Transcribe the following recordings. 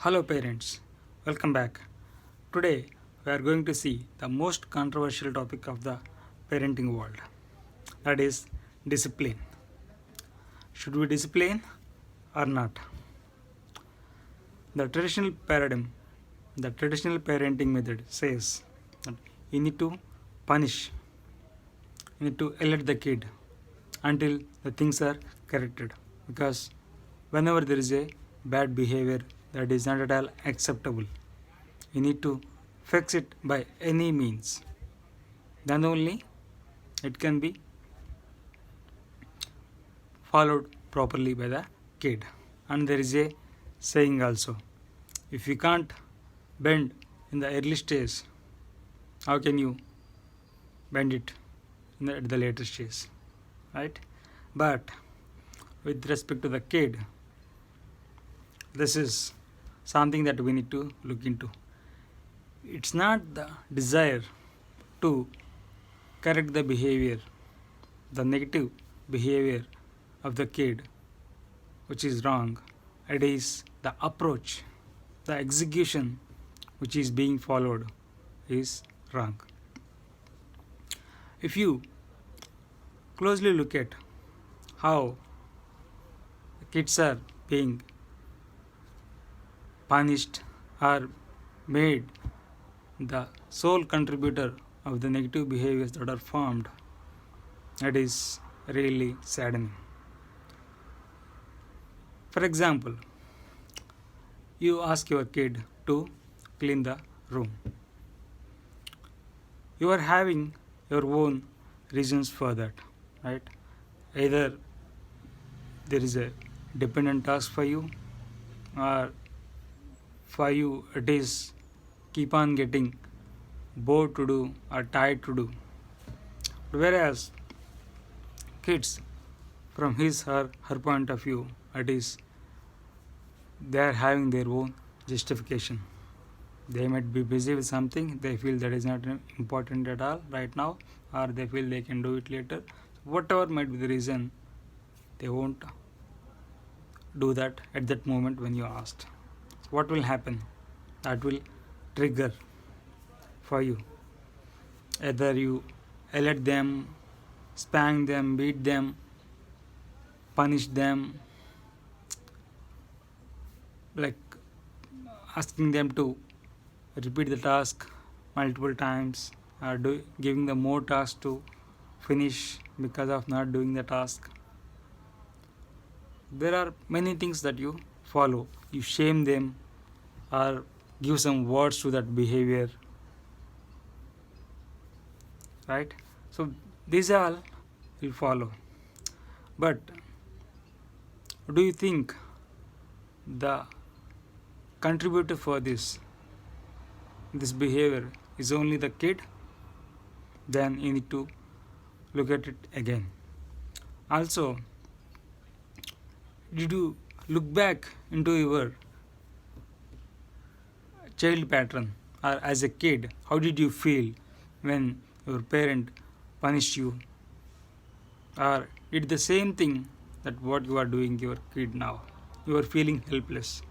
Hello, parents. Welcome back. Today, we are going to see the most controversial topic of the parenting world, that is, discipline. Should we discipline or not? The traditional paradigm, the traditional parenting method says that you need to punish, you need to alert the kid until the things are corrected. Because whenever there is a bad behavior that is not at all acceptable, you need to fix it by any means. Then only it can be followed properly by the kid. And there is a saying also, if you can't bend in the early stage, how can you bend it at the later stage, right? But with respect to the kid, this is something that we need to look into. It's not the desire to correct the behavior, the negative behavior of the kid, which is wrong. It is the approach, the execution which is being followed is wrong. If you closely look at how kids are being punished or made the sole contributor of the negative behaviors that are formed, that is really saddening. For example, you ask your kid to clean the room. You are having your own reasons for that, right? Either there is a dependent task for you, or for you it is keep on getting bored to do or tired to do. Whereas kids, from his or her point of view, it is they are having their own justification. They might be busy with something, they feel that is not important at all right now, or they feel they can do it later. Whatever might be the reason, they won't do that at that moment when you asked. What will happen? That will trigger for you. Either you alert them, spank them, beat them, punish them, like asking them to repeat the task multiple times, or giving them more tasks to finish because of not doing the task. There are many things that you follow. You shame them or give some words to that behavior, right? So these all will follow. But do you think the contributor for this behavior is only the kid? Then you need to look at it again. Also, did you look back into your child pattern, or as a kid, how did you feel when your parent punished you, or did the same thing that what you are doing your kid now? You are feeling helpless,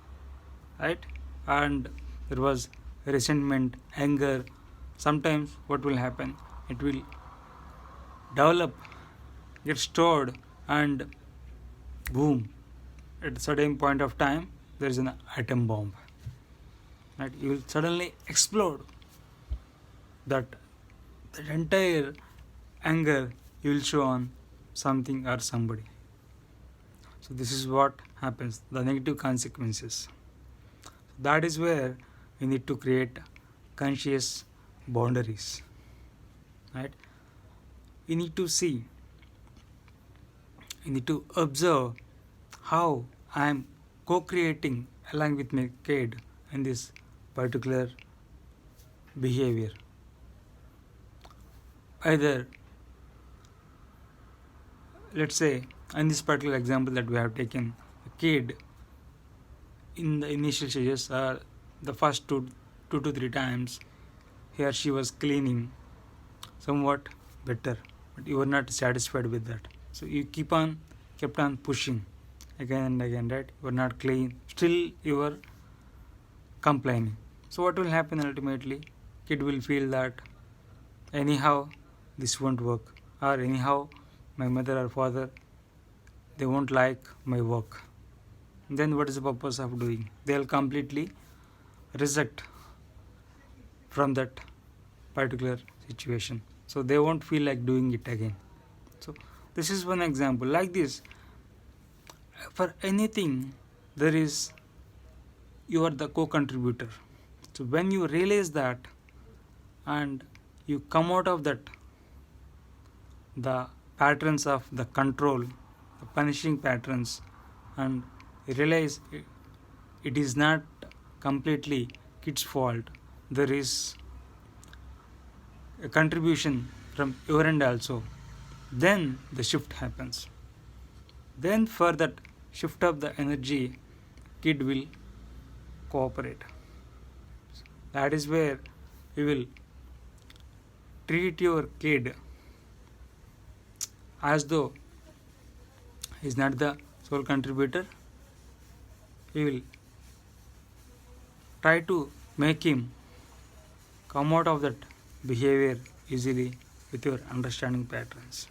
right? And there was resentment, anger. Sometimes what will happen, it will develop, get stored, and boom, at a certain point of time there is an atom bomb, right? You will suddenly explode. That entire anger you will show on something or somebody. So this is what happens, the negative consequences. That is where we need to create conscious boundaries, right? We need to see, we need to observe how I am co-creating along with my kid in this particular behavior. Either, let's say, in this particular example that we have taken, a kid in the initial stages, the first two to three times, he or she was cleaning somewhat better, but you were not satisfied with that. So you kept on pushing again and again, right? You were not clean. Still, you were complaining. So what will happen ultimately? Kid will feel that anyhow this won't work, or anyhow my mother or father, they won't like my work. Then what is the purpose of doing? They'll completely reject from that particular situation. So they won't feel like doing it again. So this is one example. Like this, for anything, there is, you are the co-contributor. So when you realize that and you come out of that, the patterns of the control, the punishing patterns, and realize it is not completely kid's fault, there is a contribution from your end also, then the shift happens. Then for that shift of the energy, kid will cooperate. That is where you will treat your kid as though he is not the sole contributor. You will try to make him come out of that behavior easily with your understanding patterns.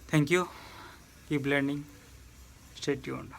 Thank you. Keep learning. Stay tuned.